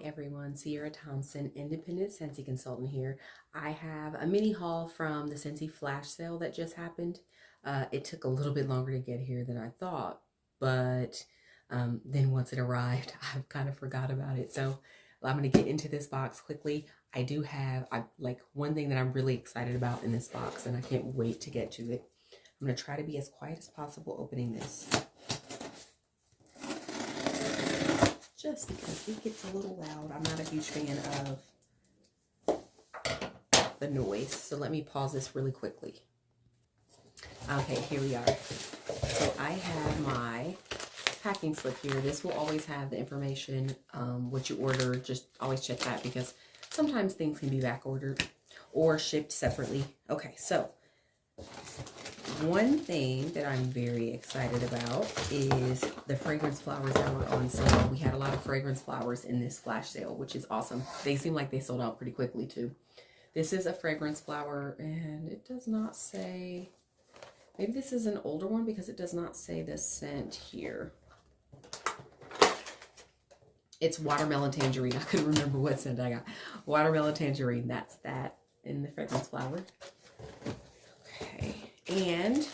everyone, Sierra Thompson, independent Scentsy consultant here. I have a mini haul from the Scentsy Flash Sale that just happened. It took a little bit longer to get here than I thought, but then once it arrived, I kind of forgot about it. So I'm going to get into this box quickly. I do have one thing that I'm really excited about in this box, and I can't wait to get to it. I'm going to try to be as quiet as possible opening this, just because it gets a little loud. I'm not a huge fan of the noise. So let me pause this really quickly. Okay, here we are. So I have my packing slip here. This will always have the information, what you order. Just always check that because sometimes things can be back ordered or shipped separately. Okay, so one thing that I'm very excited about is the fragrance flowers that were on sale. We had a lot of fragrance flowers in this flash sale, which is awesome. They seem like they sold out pretty quickly too. This is a fragrance flower, and it does not say, maybe this is an older one because it does not say the scent here. It's watermelon tangerine. I couldn't remember what scent I got. Watermelon tangerine, that's that in the fragrance flower. Okay. And,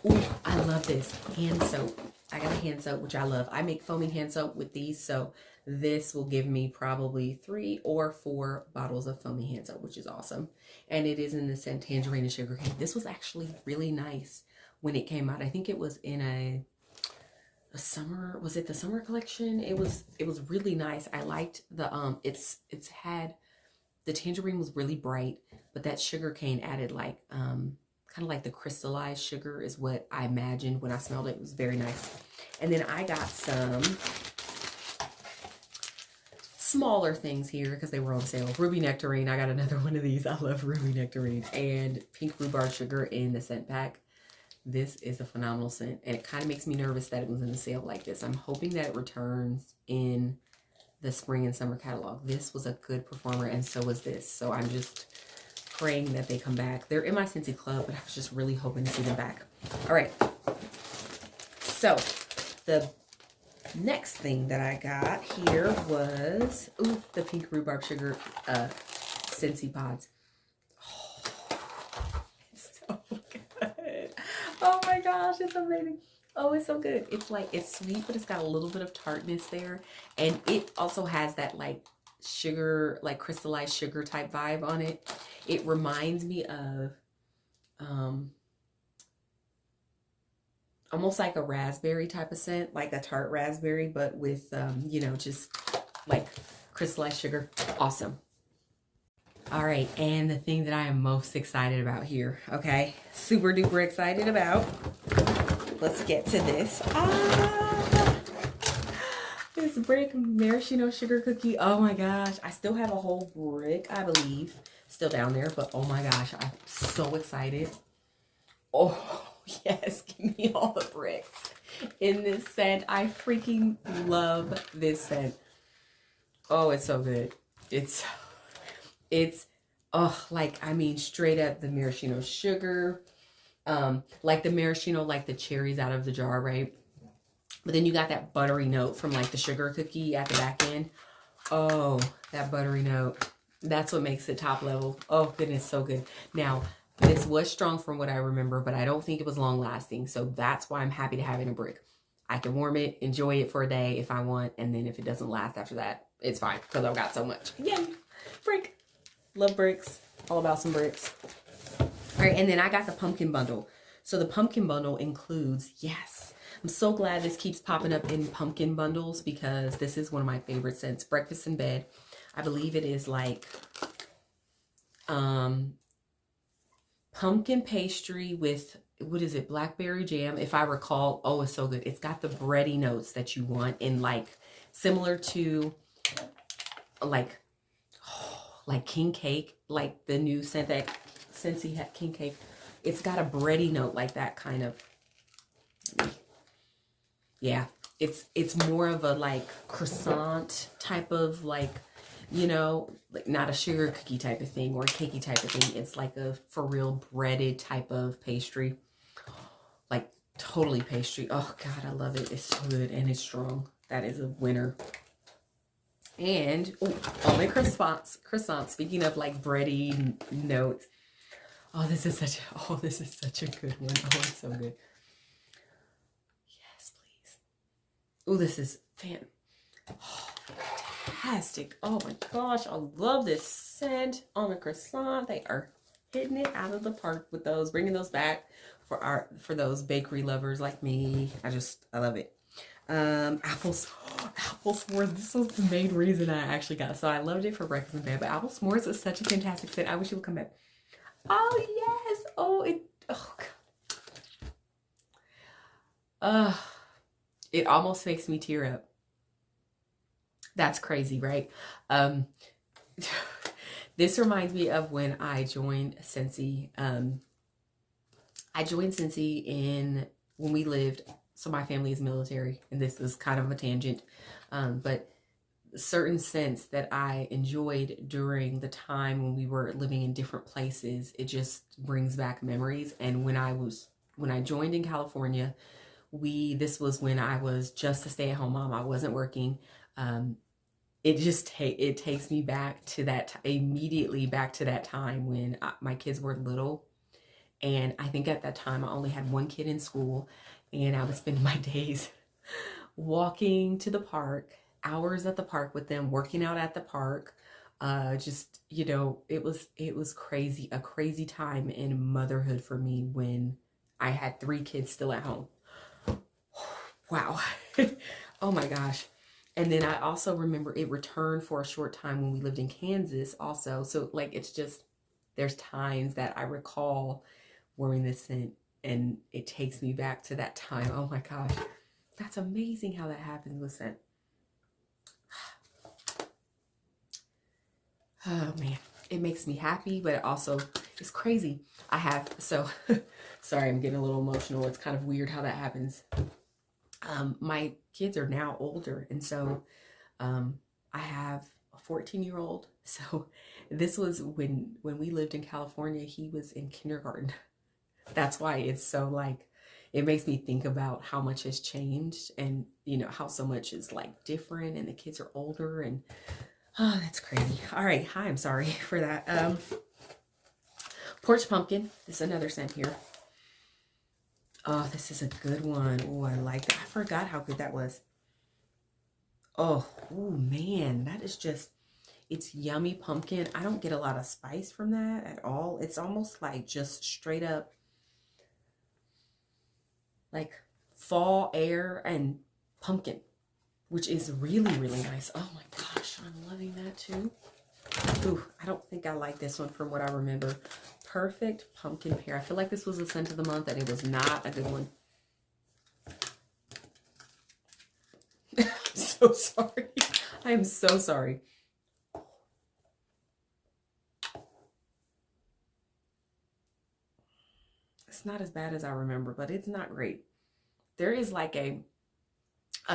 ooh, I love this hand soap. I got a hand soap, which I love. I make foaming hand soap with these, so this will give me probably 3 or 4 bottles of foaming hand soap, which is awesome. And it is in the scent Tangerine and Sugar Cane. This was actually really nice when it came out. I think it was in a summer, was it the summer collection? It was really nice. I liked the it's had, the tangerine was really bright, but that sugar cane added like kind of like the crystallized sugar is what I imagined when I smelled it. It was very nice. And then I got some smaller things here because they were on sale. Ruby Nectarine. I got another one of these. I love Ruby Nectarine. And pink rhubarb sugar in the scent pack. This is a phenomenal scent. And it kind of makes me nervous that it was in the sale like this. I'm hoping that it returns in the spring and summer catalog. This was a good performer, and so was this. So I'm just praying that they come back. They're in my Scentsy Club, but I was just really hoping to see them back. All right. So the next thing that I got here was, ooh, the pink rhubarb sugar Scentsy pods. Oh, it's so good. Oh my gosh, it's amazing. Oh, it's so good. It's like, it's sweet, but it's got a little bit of tartness there. And it also has that like sugar, like crystallized sugar type vibe on it. It reminds me of almost like a raspberry type of scent, like a tart raspberry, but with you know, just like crystallized sugar. Awesome. All right, and the thing that I am most excited about here, okay, super duper excited about, let's get to this. This brick maraschino sugar cookie. Oh my gosh, I still have a whole brick, I believe, still down there, but oh my gosh, I'm so excited. Oh yes, give me all the bricks in this scent. I freaking love this scent. Oh, it's so good. It's oh, like, I mean, straight up the maraschino sugar, like the maraschino, like the cherries out of the jar, right? But then you got that buttery note from like the sugar cookie at the back end. Oh, that buttery note. That's what makes it top level. Oh goodness, so good. Now, this was strong from what I remember, but I don't think it was long lasting. So that's why I'm happy to have it in a brick. I can warm it, enjoy it for a day if I want. And then if it doesn't last after that, it's fine because I've got so much. Yay, brick. Love bricks. All about some bricks. All right, and then I got the pumpkin bundle. So the pumpkin bundle includes, yes, I'm so glad this keeps popping up in pumpkin bundles because this is one of my favorite scents. Breakfast in Bed. I believe it is like pumpkin pastry with, what is it, blackberry jam, if I recall. Oh, it's so good. It's got the bready notes that you want in like similar to like king cake, like the new scent that Scentsy had, king cake. It's got a bready note like that kind of. Yeah, it's more of a like croissant type of like, you know, like not a sugar cookie type of thing or a cakey type of thing. It's like a for real breaded type of pastry, like totally pastry. Oh God, I love it. It's so good and it's strong. That is a winner. And almond croissants. Speaking of like bready notes. This is such a good one. Oh, it's so good. Yes, please. Oh, this is fantastic. Oh my gosh, I love this scent. Almond croissant. They are hitting it out of the park with those, bringing those back for those bakery lovers like me. I love it. Apple s'mores. This was the main reason I actually got it. So I loved it for breakfast and bed, but apple s'mores is such a fantastic scent. I wish it would come back. Oh yes. It almost makes me tear up. That's crazy, right? This reminds me of when I joined Scentsy. I joined Scentsy when we lived. So my family is military, and this is kind of a tangent, but certain scents that I enjoyed during the time when we were living in different places, it just brings back memories. And when I joined in California, this was when I was just a stay-at-home mom. I wasn't working. It takes me back to immediately back to that time when my kids were little. And I think at that time I only had one kid in school, and I would spend my days walking to the park, hours at the park with them, working out at the park. It was crazy, a crazy time in motherhood for me when I had 3 kids still at home. Wow. Oh my gosh. And then I also remember it returned for a short time when we lived in Kansas also. So like, there's times that I recall wearing this scent and it takes me back to that time. Oh my gosh. That's amazing how that happens with scent. Oh man, it makes me happy, but it's crazy. Sorry, I'm getting a little emotional. It's kind of weird how that happens. My kids are now older, and so I have a 14-year-old. So this was when we lived in California, he was in kindergarten. That's why it's so like, it makes me think about how much has changed, and how so much is like different, and the kids are older, and oh, that's crazy. All right. Hi, I'm sorry for that. Porch pumpkin. This is another scent here. Oh, this is a good one. Oh, I like that. I forgot how good that was. Oh man, that is it's yummy pumpkin. I don't get a lot of spice from that at all. It's almost like just straight up like fall air and pumpkin, which is really, really nice. Oh my gosh, I'm loving that too. Ooh, I don't think I like this one from what I remember. Perfect pumpkin pear. I feel like this was a scent of the month, and it was not a good one. I'm so sorry. I am so sorry. It's not as bad as I remember, but it's not great. There is like a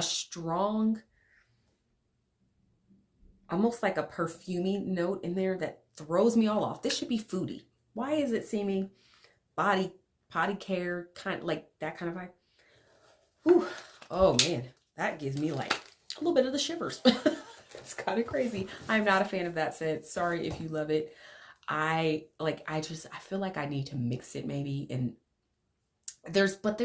strong, almost like a perfumey note in there that throws me all off. This should be foodie. Why is it seeming potty care, kind of like that kind of vibe? Whew. Oh man, that gives me like a little bit of the shivers. It's kind of crazy. I'm not a fan of that scent. Sorry if you love it. I feel like I need to mix it maybe, and there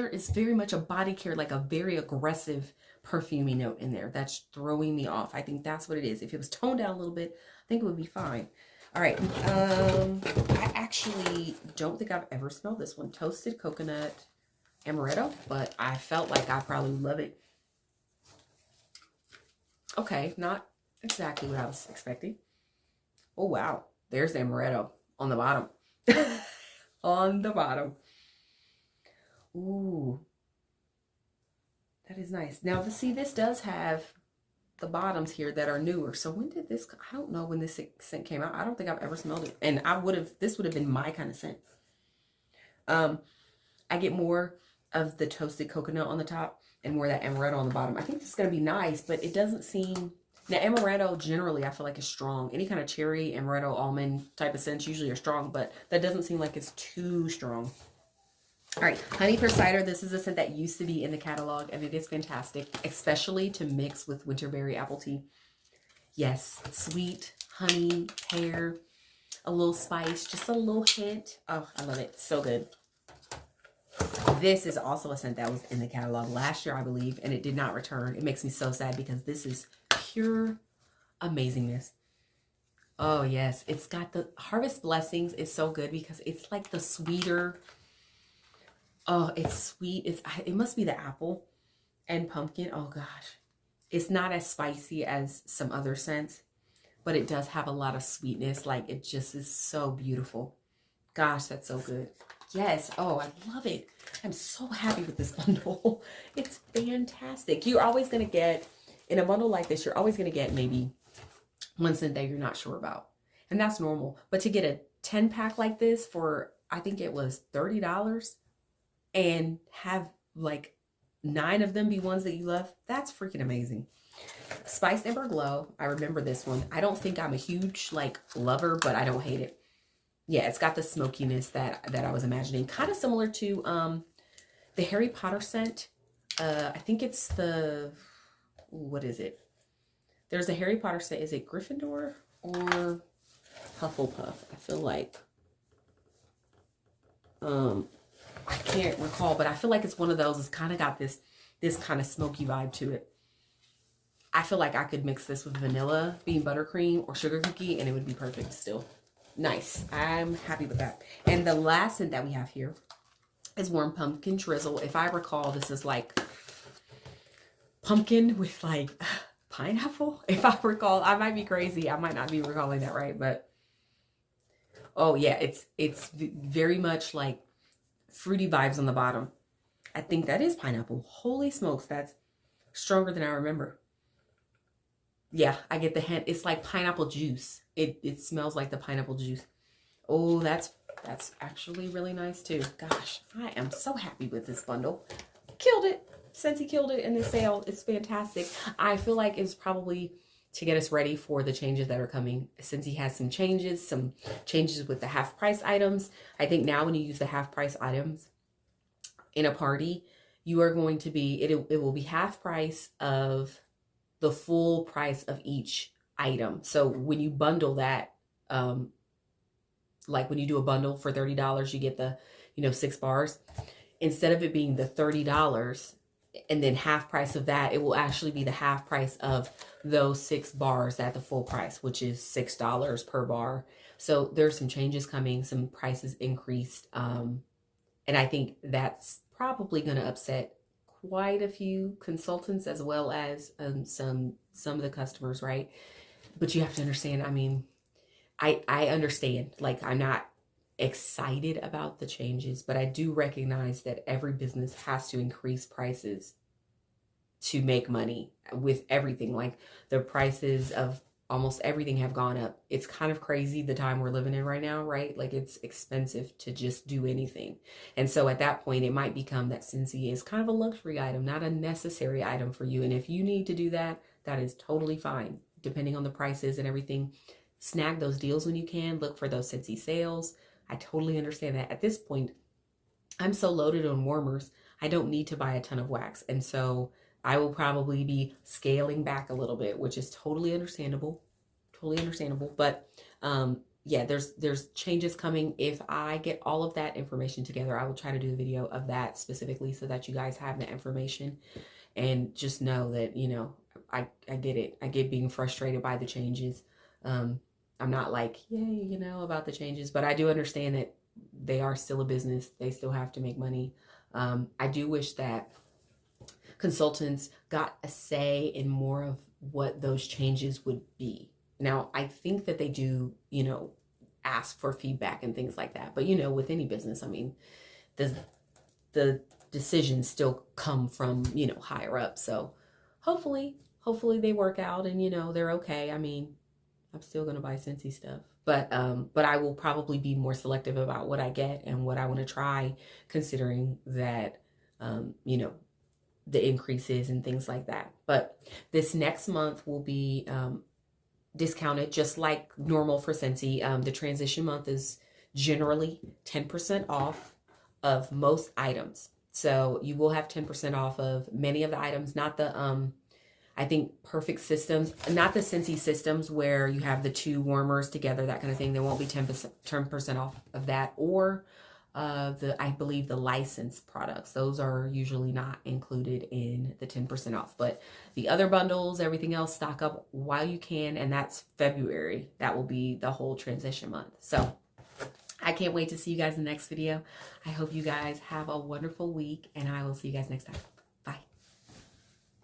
is very much a body care, like a very aggressive perfumey note in there that's throwing me off. I think that's what it is. If it was toned down a little bit, I think it would be fine. All right. I actually don't think I've ever smelled this one. Toasted coconut amaretto, but I felt like I probably would love it. Okay, not exactly what I was expecting. Oh wow, there's the amaretto on the bottom. On the bottom. Ooh, that is nice. Now, see, this does have the bottoms here that are newer. So when did this, I don't know when this scent came out. I don't think I've ever smelled it. And this would have been my kind of scent. I get more of the toasted coconut on the top and more of that amaretto on the bottom. I think this is going to be nice, but it doesn't seem, now amaretto generally I feel like is strong. Any kind of cherry, amaretto, almond type of scents usually are strong, but that doesn't seem like it's too strong. All right, honey pear cider. This is a scent that used to be in the catalog, and it is fantastic, especially to mix with winterberry apple tea. Yes, sweet, honey, pear, a little spice, just a little hint. Oh, I love it. So good. This is also a scent that was in the catalog last year, I believe, and it did not return. It makes me so sad because this is pure amazingness. Oh, yes. It's got the Harvest Blessings is so good because it's like the sweeter. Oh, it's sweet. It must be the apple and pumpkin. Oh, gosh. It's not as spicy as some other scents, but it does have a lot of sweetness. Like, it just is so beautiful. Gosh, that's so good. Yes. Oh, I love it. I'm so happy with this bundle. It's fantastic. You're always going to get, in a bundle like this, you're always going to get maybe one scent that you're not sure about. And that's normal. But to get a 10-pack like this for, I think it was $30, and have like 9 of them be ones that you love, that's freaking amazing. Spice Amber Glow. I remember this one. I don't think I'm a huge like lover, but I don't hate it. Yeah, it's got the smokiness that I was imagining. Kind of similar to the Harry Potter scent. I think it's the, what is it? There's a Harry Potter scent. Is it Gryffindor or Hufflepuff? I feel like, I can't recall, but I feel like it's one of those. It's kind of got this kind of smoky vibe to it. I feel like I could mix this with vanilla bean buttercream or sugar cookie and it would be perfect still. Nice. I'm happy with that. And the last scent that we have here is Warm Pumpkin Drizzle. If I recall, this is like pumpkin with like pineapple. If I recall, I might be crazy. I might not be recalling that right, but oh yeah, it's very much like fruity vibes on the bottom. I think that is pineapple. Holy smokes, that's stronger than I remember. Yeah, I get the hint. It's like pineapple juice. It smells like the pineapple juice. Oh, that's actually really nice too. Gosh, I am so happy with this bundle. Killed it. Scentsy killed it in the sale. It's fantastic. I feel like it's probably to get us ready for the changes that are coming. Scentsy has some changes with the half price items. I think now when you use the half price items in a party, you are going to be, it will be half price of the full price of each item. So when you bundle that, like when you do a bundle for $30, you get the, 6 bars. Instead of it being the $30 and then half price of that, it will actually be the half price of those 6 bars at the full price, which is $6 per bar. So there's some changes coming, some prices increased. And I think that's probably going to upset quite a few consultants as well as some of the customers, right? But you have to understand, I mean, I understand, like, I'm not excited about the changes, but I do recognize that every business has to increase prices to make money with everything. Like, the prices of almost everything have gone up. It's kind of crazy the time we're living in right now, right? Like, it's expensive to just do anything. And so at that point, it might become that Scentsy is kind of a luxury item, not a necessary item for you. And if you need to do that, that is totally fine, depending on the prices and everything. Snag those deals when you can. Look for those Scentsy sales. I totally understand that. At this point, I'm so loaded on warmers, I don't need to buy a ton of wax. And so I will probably be scaling back a little bit, which is totally understandable. Totally understandable. But yeah, there's changes coming. If I get all of that information together, I will try to do a video of that specifically so that you guys have the information and just know that, I get it. I get being frustrated by the changes. I'm not like, yay, about the changes, but I do understand that they are still a business. They still have to make money. I do wish that consultants got a say in more of what those changes would be. Now, I think that they do, ask for feedback and things like that. But, with any business, I mean, the decisions still come from, higher up. So hopefully they work out and, they're okay. I mean, I'm still going to buy Scentsy stuff, but I will probably be more selective about what I get and what I want to try, considering that, the increases and things like that. But this next month will be discounted just like normal for Scentsy. The transition month is generally 10% off of most items. So you will have 10% off of many of the items, not the, I think Perfect Systems, not the Scentsy systems where you have the 2 warmers together, that kind of thing. There won't be 10% off of that, or I believe the licensed products. Those are usually not included in the 10% off. But the other bundles, everything else, stock up while you can, and that's February. That will be the whole transition month. So I can't wait to see you guys in the next video. I hope you guys have a wonderful week, and I will see you guys next time.